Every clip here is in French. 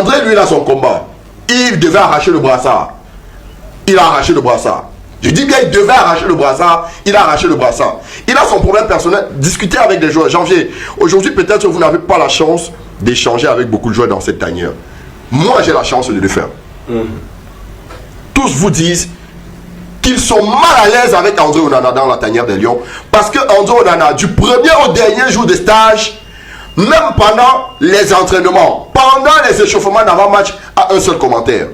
André, lui, il a son combat. Il devait arracher le brassard. Il a arraché le brassard. Je dis bien, il devait arracher le brassard. Il a arraché le brassard. Il a son problème personnel. Discuter avec des joueurs. Janvier, aujourd'hui, peut-être que vous n'avez pas la chance d'échanger avec beaucoup de joueurs dans cette tanière. Moi, j'ai la chance de le faire. Tous vous disent qu'ils sont mal à l'aise avec André Onana dans la tanière des Lions. Parce que André Onana, du premier au dernier jour de stage, même pendant les entraînements, pendant les échauffements d'avant-match, a un seul commentaire.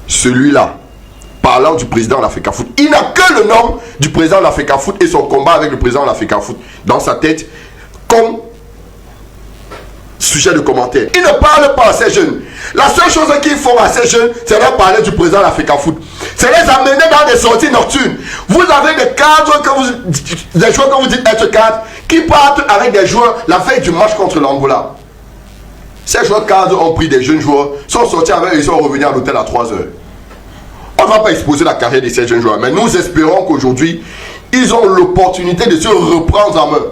Celui-là, parlant du président de l'Africa Foot, il n'a que le nom du président de l'Africa Foot et son combat avec le président de l'Africa Foot dans sa tête comme sujet de commentaire. Il ne parle pas à ces jeunes. La seule chose qu'ils font à ces jeunes, c'est leur parler du président de l'Africa Foot. C'est les amener dans des sorties nocturnes. Vous avez des cadres, des joueurs que vous dites être cadres, qui partent avec des joueurs la veille du match contre l'Angola. Ces joueurs cadres ont pris des jeunes joueurs, sont sortis avec eux, ils sont revenus à l'hôtel à 3 heures. On ne va pas exposer la carrière de ces jeunes joueurs, mais nous espérons qu'aujourd'hui, ils ont l'opportunité de se reprendre en main.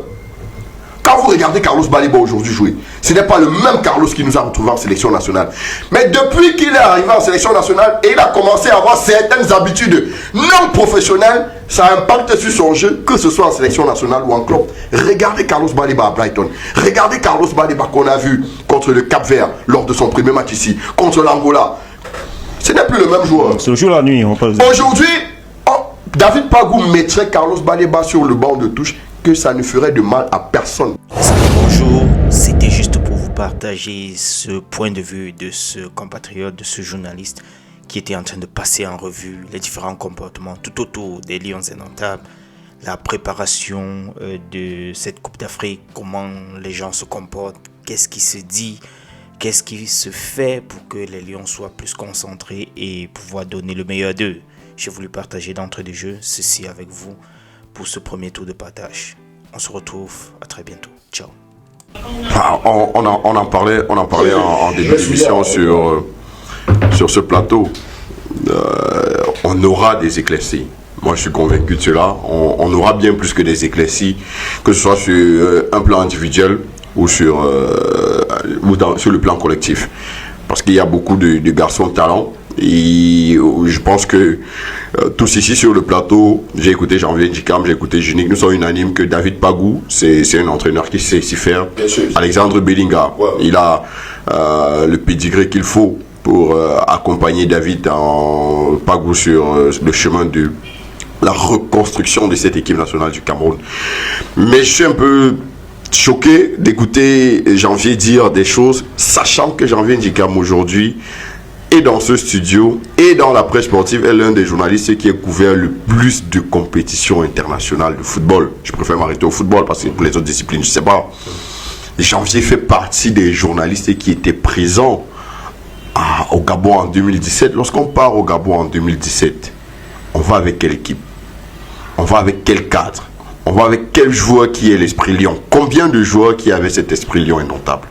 Quand vous regardez Carlos Baliba aujourd'hui jouer, ce n'est pas le même Carlos qui nous a retrouvés en sélection nationale. Mais depuis qu'il est arrivé en sélection nationale et il a commencé à avoir certaines habitudes non professionnelles, ça impacte sur son jeu, que ce soit en sélection nationale ou en club. Regardez Carlos Baliba à Brighton. Regardez Carlos Baliba qu'on a vu contre le Cap-Vert lors de son premier match ici, contre l'Angola. Ce n'est plus le même joueur. C'est le jour la nuit. Aujourd'hui, David Pagou mettrait Carlos Baliba sur le banc de touche, que ça ne ferait de mal à personne. Bonjour, c'était juste pour vous partager ce point de vue de ce compatriote, de ce journaliste qui était en train de passer en revue les différents comportements tout autour des Lions indomptables, la préparation de cette Coupe d'Afrique, comment les gens se comportent, qu'est-ce qui se dit, qu'est-ce qui se fait pour que les Lions soient plus concentrés et pouvoir donner le meilleur d'eux. J'ai voulu partager d'entrée de jeu ceci avec vous pour ce premier tour de partage. On se retrouve à très bientôt. Ciao. On en parlait en début d'émission sur ce plateau. On aura des éclaircies. Moi, je suis convaincu de cela. On aura bien plus que des éclaircies, que ce soit sur un plan individuel ou sur le plan collectif. Parce qu'il y a beaucoup de garçons de talent. Et je pense que tous ici sur le plateau, j'ai écouté Janvier Djikam, j'ai écouté Junique, nous sommes unanimes que David Pagou, c'est un entraîneur qui sait s'y faire. Alexandre Bellinga, il a le pédigré qu'il faut pour accompagner David Pagou sur le chemin de la reconstruction de cette équipe nationale du Cameroun. Mais je suis un peu choqué d'écouter Janvier dire des choses, sachant que Janvier Djikam aujourd'hui, et dans ce studio, et dans la presse sportive, est l'un des journalistes qui a couvert le plus de compétitions internationales de football. Je préfère m'arrêter au football parce que pour les autres disciplines, je ne sais pas. Janvier fait partie des journalistes qui étaient présents au Gabon en 2017. Lorsqu'on part au Gabon en 2017, on va avec quelle équipe? On va avec quel cadre? On va avec quel joueur qui est l'esprit lion? Combien de joueurs qui avaient cet esprit lion indomptable?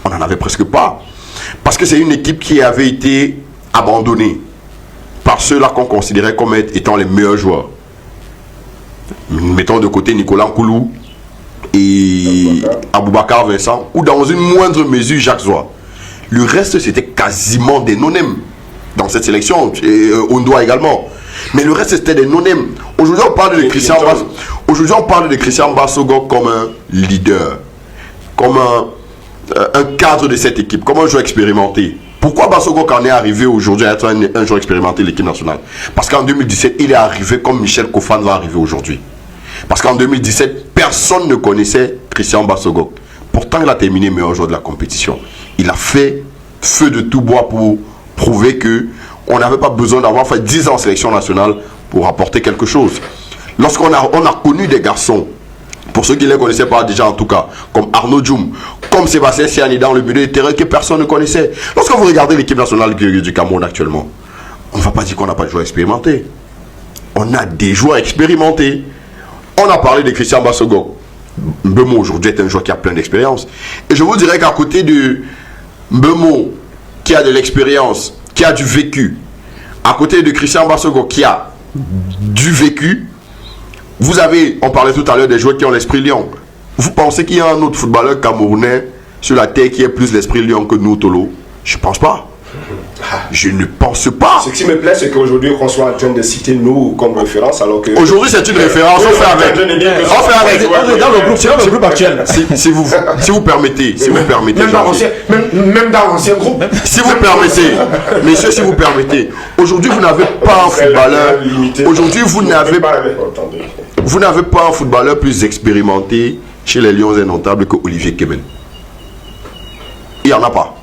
On n'en avait presque pas. Parce que c'est une équipe qui avait été abandonnée par ceux-là qu'on considérait comme étant les meilleurs joueurs. Mettons de côté Nicolas Nkoulou et Aboubakar Vincent, ou dans une moindre mesure Jacques Zoua. Le reste, c'était quasiment des non-name dans cette sélection, et Ondoa également. Mais le reste, c'était des non-name. Aujourd'hui, on parle de Christian Basogo comme un leader, comme un cadre de cette équipe, comme un joueur expérimenté. Pourquoi Basogo en est arrivé aujourd'hui à être un joueur expérimenté de l'équipe nationale? Parce qu'en 2017, il est arrivé comme Michel Kofan va arriver aujourd'hui. Parce qu'en 2017, personne ne connaissait Christian Basogo. Pourtant, il a terminé meilleur joueur de la compétition. Il a fait feu de tout bois pour prouver que on n'avait pas besoin d'avoir fait 10 ans en sélection nationale pour apporter quelque chose. Lorsqu'on a connu des garçons, pour ceux qui ne les connaissaient pas déjà en tout cas, comme Arnaud Djoum, comme Sébastien Siani dans le milieu de terrain que personne ne connaissait. Lorsque vous regardez l'équipe nationale du Cameroun actuellement, on ne va pas dire qu'on n'a pas de joueurs expérimentés. On a des joueurs expérimentés. On a parlé de Christian Basogo. Mbeumo aujourd'hui est un joueur qui a plein d'expérience. Et je vous dirais qu'à côté de Mbeumo, qui a de l'expérience, qui a du vécu, à côté de Christian Basogo, qui a du vécu, vous avez, on parlait tout à l'heure des joueurs qui ont l'esprit lion. Vous pensez qu'il y a un autre footballeur camerounais sur la terre qui ait plus l'esprit lion que nous, Tolo? Je pense pas. Je ne pense pas. Ce qui me plaît, c'est qu'aujourd'hui, on soit en train de citer nous comme référence, alors que... Aujourd'hui, c'est une référence, on fait avec. On fait avec. On est dans le groupe actuel. Si vous permettez, Même dans l'ancien groupe. si vous permettez, messieurs, si vous permettez, aujourd'hui, vous n'avez pas un footballeur. Aujourd'hui, vous n'avez pas un footballeur plus expérimenté chez les Lions indomptables que Olivier Kemen. Il n'y en a pas.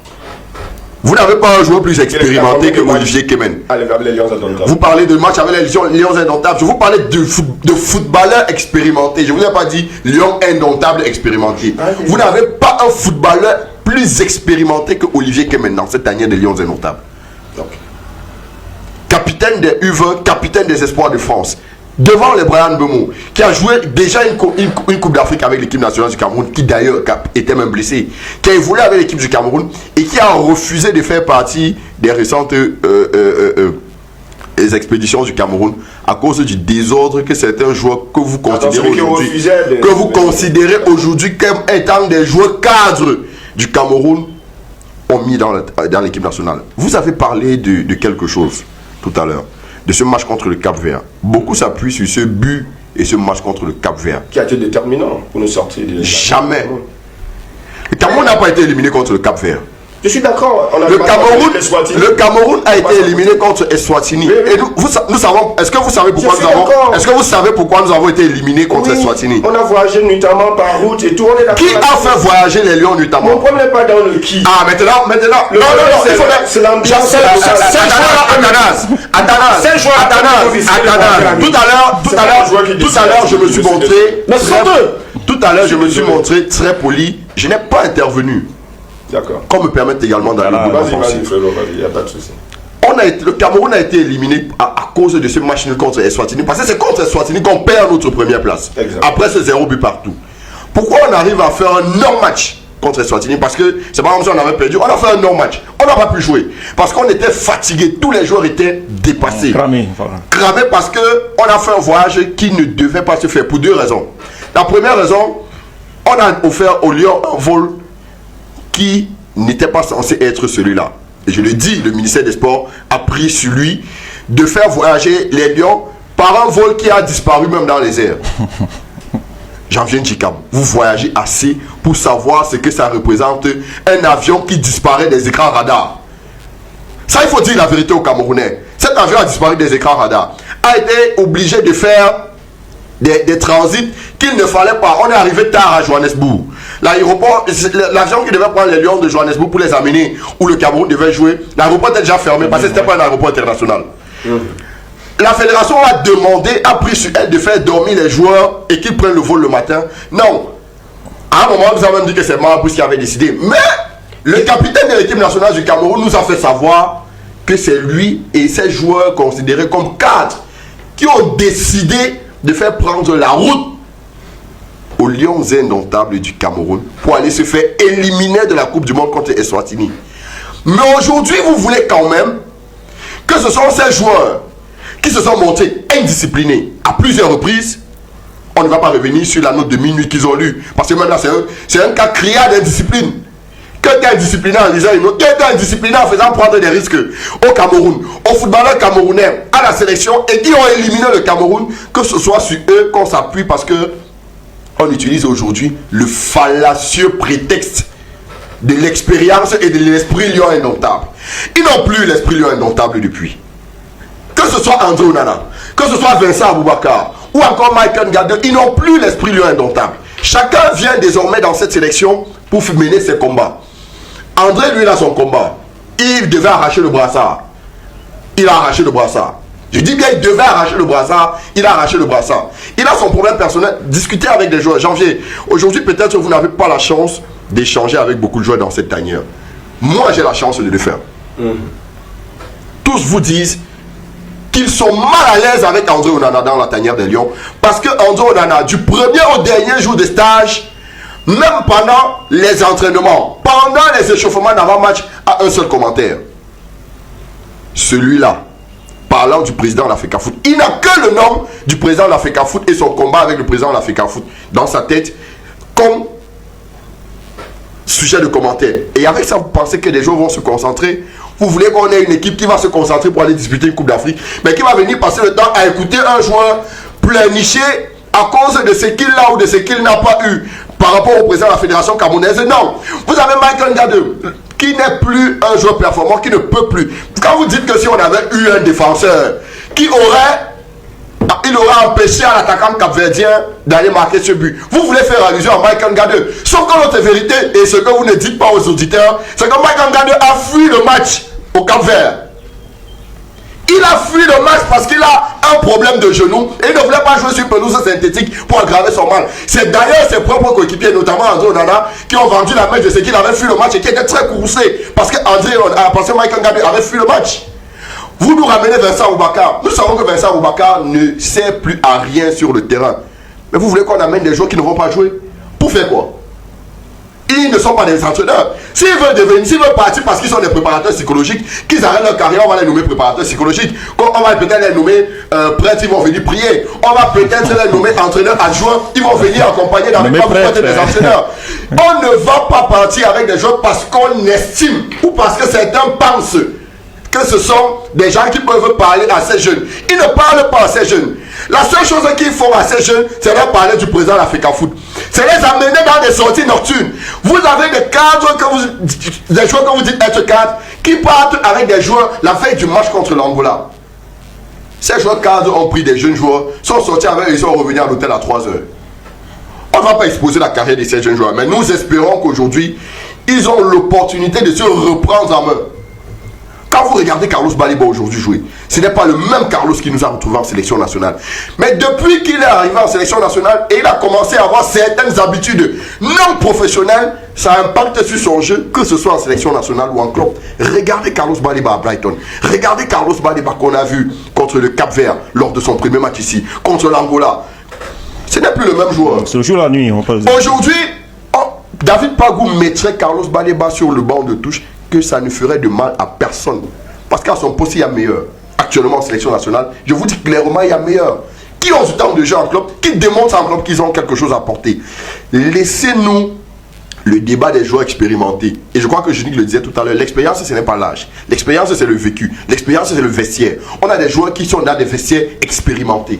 Vous n'avez pas un joueur plus expérimenté que Olivier Kemen. Vous parlez de match avec les Lions indomptables. Je vous parlais de footballeur expérimenté. Je ne vous ai pas dit Lions indomptables expérimenté. Vous n'avez pas un footballeur plus expérimenté que Olivier Kemen dans cette tanière des Lions indomptables. Capitaine des U20, capitaine des Espoirs de France. Devant les Brian Bemo, qui a joué déjà une Coupe d'Afrique avec l'équipe nationale du Cameroun, qui d'ailleurs était même blessé, qui a évolué avec l'équipe du Cameroun et qui a refusé de faire partie des récentes expéditions du Cameroun à cause du désordre que certains joueurs que vous considérez aujourd'hui comme étant des joueurs cadres du Cameroun ont mis dans l'équipe nationale. Vous avez parlé de quelque chose tout à l'heure, de ce match contre le Cap-Vert. Beaucoup s'appuient sur ce but et ce match contre le Cap-Vert. Qui a été déterminant pour nous sortir de... Jamais. Le Cameroun n'a pas été éliminé contre le Cap-Vert. Je suis d'accord. Le Cameroun a été éliminé contre Eswatini. Et nous savons. Est-ce que vous savez pourquoi nous avons été éliminés contre Eswatini? On a voyagé notamment par route et tout. Qui a fait voyager les Lions notamment? Mon problème n'est pas dans le qui. Ah, maintenant. C'est l'ambiance. Tout à l'heure, je me suis montré. Tout à l'heure, je me suis montré très poli. Je n'ai pas intervenu. D'accord. Qu'on me permette également d'aller au débat. Vas-y, Frérot, vas-y, il n'y a pas de souci. Le Cameroun a été éliminé à cause de ce match nul contre Eswatini. Parce que c'est contre Eswatini qu'on perd notre première place. Exact. Après ce 0 but partout. Pourquoi on arrive à faire un non-match contre Eswatini? Parce que c'est pas comme si on avait perdu. On a fait un non-match. On n'a pas pu jouer. Parce qu'on était fatigué. Tous les joueurs étaient dépassés. Cramés, voilà. Cramés parce qu'on a fait un voyage qui ne devait pas se faire pour deux raisons. La première raison, on a offert au Lion un vol qui n'était pas censé être celui-là. Et je le dis, le ministère des Sports a pris sur lui de faire voyager les Lions par un vol qui a disparu même dans les airs. Jean-Viens Chikam, vous voyagez assez pour savoir ce que ça représente un avion qui disparaît des écrans radars. Ça, il faut dire la vérité aux Camerounais. Cet avion a disparu des écrans radars. A été obligé de faire des transits qu'il ne fallait pas. On est arrivé tard à Johannesburg. L'aéroport, l'avion qui devait prendre les Lions de Johannesburg pour les amener où le Cameroun devait jouer, l'aéroport était déjà fermé parce que c'était pas un aéroport international. La fédération a pris sur elle de faire dormir les joueurs et qu'ils prennent le vol le matin. Non. À un moment, nous avons même dit que c'est Marabousse qui avait décidé. Mais le capitaine de l'équipe nationale du Cameroun nous a fait savoir que c'est lui et ses joueurs considérés comme cadres qui ont décidé de faire prendre la route aux Lions indomptables du Cameroun pour aller se faire éliminer de la Coupe du Monde contre Eswatini. Mais aujourd'hui, vous voulez quand même que ce sont ces joueurs qui se sont montrés indisciplinés à plusieurs reprises. On ne va pas revenir sur la note de minuit qu'ils ont lue, parce que même là, c'est un cas criard d'indiscipline. Quelqu'un indiscipliné en lisant une note, quelqu'un indiscipliné en faisant prendre des risques au Cameroun, aux footballeurs camerounais, à la sélection, et qui ont éliminé le Cameroun, que ce soit sur eux qu'on s'appuie, parce que on utilise aujourd'hui le fallacieux prétexte de l'expérience et de l'esprit lion indomptable. Ils n'ont plus l'esprit lion indomptable depuis. Que ce soit André Onana, que ce soit Vincent Aboubakar ou encore Michael Ngade, ils n'ont plus l'esprit lion indomptable. Chacun vient désormais dans cette sélection pour mener ses combats. André, lui, il a son combat. Il devait arracher le brassard. Il a arraché le brassard. Je dis bien, il devait arracher le brassard. Il a arraché le brassard. Il a son problème personnel. Discuter avec des joueurs. Janvier, aujourd'hui, peut-être que vous n'avez pas la chance d'échanger avec beaucoup de joueurs dans cette tanière. Moi, j'ai la chance de le faire. Tous vous disent qu'ils sont mal à l'aise avec André Onana dans la tanière des Lions. Parce que André Onana, du premier au dernier jour de stage, même pendant les entraînements, pendant les échauffements d'avant-match, a un seul commentaire. Celui-là, parlant du président de l'Africa Foot, il n'a que le nom du président de l'Africa Foot et son combat avec le président de l'Africa Foot dans sa tête, comme sujet de commentaires. Et avec ça, vous pensez que les joueurs vont se concentrer. Vous voulez qu'on ait une équipe qui va se concentrer pour aller disputer une Coupe d'Afrique, mais qui va venir passer le temps à écouter un joueur pleurnicher à cause de ce qu'il a ou de ce qu'il n'a pas eu par rapport au président de la Fédération camerounaise. Non, vous avez Michael Ngade qui n'est plus un joueur performant, qui ne peut plus. Quand vous dites que si on avait eu un défenseur qui il aurait empêché à l'attaquant capverdien d'aller marquer ce but. Vous voulez faire allusion à Michael Ngade. Sauf que notre vérité, et ce que vous ne dites pas aux auditeurs, c'est que Michael Ngade a fui le match au Cap-Vert. Il a fui le match parce qu'il a un problème de genou et il ne voulait pas jouer sur pelouse synthétique pour aggraver son mal. C'est d'ailleurs ses propres coéquipiers, notamment André Onana, qui ont vendu la mèche de ce qu'il avait fui le match et qui était très courroucé parce que Michael Ngade avait fui le match. Vous nous ramenez Vincent Boubacar. Nous savons que Vincent Boubacar ne sert plus à rien sur le terrain. Mais vous voulez qu'on amène des joueurs qui ne vont pas jouer? Pour faire quoi? Ils ne sont pas des entraîneurs. S'ils veulent partir parce qu'ils sont des préparateurs psychologiques, qu'ils arrêtent leur carrière, on va les nommer préparateurs psychologiques. On va peut-être les nommer prêtres, ils vont venir prier. On va peut-être les nommer entraîneurs adjoints, ils vont venir accompagner dans les pas pour être des entraîneurs. On ne va pas partir avec des joueurs parce qu'on estime ou parce que certains pensent que ce sont des gens qui peuvent parler à ces jeunes. Ils ne parlent pas à ces jeunes. La seule chose qu'ils font à ces jeunes, c'est leur parler du président de l'Africa Foot. C'est les amener dans des sorties nocturnes. Vous avez des cadres, des joueurs que vous dites être cadres, qui partent avec des joueurs la veille du match contre l'Angola. Ces joueurs cadres ont pris des jeunes joueurs, sont sortis avec eux, ils sont revenus à l'hôtel à 3 heures. On ne va pas exposer la carrière de ces jeunes joueurs, mais nous espérons qu'aujourd'hui, ils ont l'opportunité de se reprendre en main. Quand vous regardez Carlos Baliba aujourd'hui jouer, ce n'est pas le même Carlos qui nous a retrouvés en sélection nationale. Mais depuis qu'il est arrivé en sélection nationale et il a commencé à avoir certaines habitudes non professionnelles, ça impacte sur son jeu, que ce soit en sélection nationale ou en club. Regardez Carlos Baliba à Brighton. Regardez Carlos Baliba qu'on a vu contre le Cap-Vert lors de son premier match ici, contre l'Angola. Ce n'est plus le même joueur. C'est le jour la nuit, on peut dire. Aujourd'hui, David Pagou mettrait Carlos Baliba sur le banc de touche, que ça ne ferait de mal à personne. Parce qu'à son poste, il y a meilleur. Actuellement en sélection nationale, je vous dis clairement, il y a meilleur. Qui ont du temps de jeu en club, qui démontrent en club qu'ils ont quelque chose à apporter. Laissez-nous le débat des joueurs expérimentés. Et je crois que Junik le disait tout à l'heure, l'expérience, ce n'est pas l'âge. L'expérience, c'est le vécu. L'expérience, c'est le vestiaire. On a des joueurs qui sont dans des vestiaires expérimentés.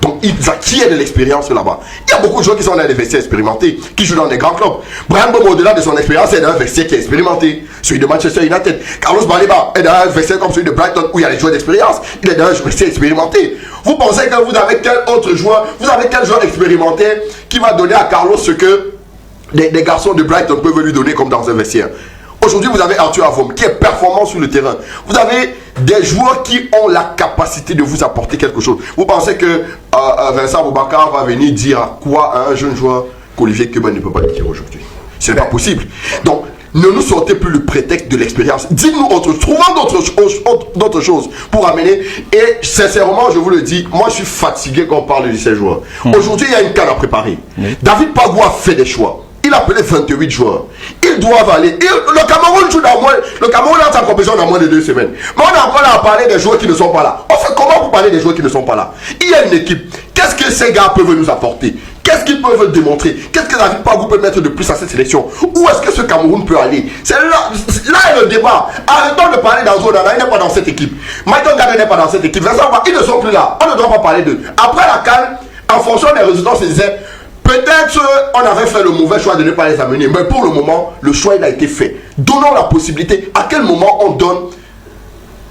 Donc ils acquièrent de l'expérience là-bas. Il y a beaucoup de joueurs qui sont dans des vestiaires expérimentés, qui jouent dans des grands clubs. Brian Bomo, au-delà de son expérience, est dans un vestiaire qui est expérimenté. Celui de Manchester United. Carlos Baliba est dans un vestiaire comme celui de Brighton où il y a des joueurs d'expérience. Il est dans un vestiaire expérimenté. Vous pensez que vous avez quel autre joueur, vous avez quel joueur expérimenté qui va donner à Carlos ce que des garçons de Brighton peuvent lui donner comme dans un vestiaire? Aujourd'hui, vous avez Arthur Avom qui est performant sur le terrain. Vous avez des joueurs qui ont la capacité de vous apporter quelque chose. Vous pensez que Vincent Boubacar va venir dire à quoi à un jeune joueur qu'Olivier Kemen ne peut pas le dire aujourd'hui? Ce n'est pas possible. Donc, ne nous sortez plus le prétexte de l'expérience. Dites-nous autre chose. Trouvons d'autres choses pour amener. Et sincèrement, je vous le dis, moi je suis fatigué quand on parle de ces joueurs. Aujourd'hui, il y a une canne à préparer. David Pagou a fait des choix. Il a appelé 28 joueurs. Ils doivent aller. Le Cameroun joue dans moins. Le Cameroun entre en compétition dans moins de 2 semaines. Mais on est encore là à parler des joueurs qui ne sont pas là. En fait, comment vous parlez des joueurs qui ne sont pas là? Il y a une équipe. Qu'est-ce que ces gars peuvent nous apporter? Qu'est-ce qu'ils peuvent démontrer? Qu'est-ce que David Pagou peut mettre de plus à cette sélection? Où est-ce que ce Cameroun peut aller? C'est là est le débat. Arrêtons de parler d'André Onana, il n'est pas dans cette équipe. Michael Ngade n'est pas dans cette équipe. Ils ne sont plus là. On ne doit pas parler d'eux. Après la CAN, en fonction des résultats, on se disait peut-être on avait fait le mauvais choix de ne pas les amener. Mais pour le moment, le choix il a été fait. Donnons la possibilité. À quel moment on donne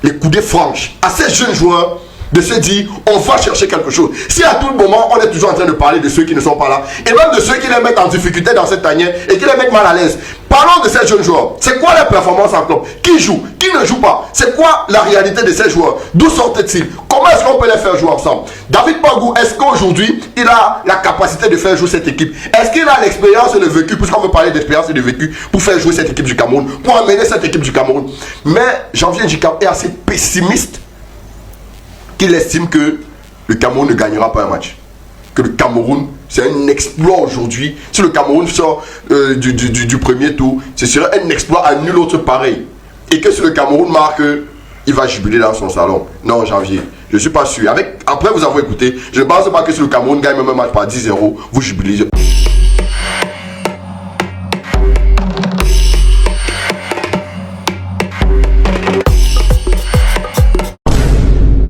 les coudées franches à ces jeunes joueurs de se dire on va chercher quelque chose. Si à tout moment on est toujours en train de parler de ceux qui ne sont pas là et même de ceux qui les mettent en difficulté dans cette tanière et qui les mettent mal à l'aise, parlons de ces jeunes joueurs. C'est quoi leur performance en club? Qui joue? Qui ne joue pas? C'est quoi la réalité de ces joueurs? D'où sortent-ils? Comment est-ce qu'on peut les faire jouer ensemble? David Pagou, est-ce qu'aujourd'hui il a la capacité de faire jouer cette équipe? Est-ce qu'il a l'expérience et le vécu, puisqu'on veut parler d'expérience et de vécu, pour faire jouer cette équipe du Cameroun, pour amener cette équipe du Cameroun? Mais Janvier Djikam est assez pessimiste qu'il estime que le Cameroun ne gagnera pas un match. Que le Cameroun, c'est un exploit aujourd'hui. Si le Cameroun sort du premier tour, ce serait un exploit à nul autre pareil. Et que si le Cameroun marque, il va jubiler dans son salon. Non, Janvier, je ne suis pas sûr. Après vous avoir écouté, je ne pense pas que si le Cameroun gagne même un match par 10-0, vous jubilez.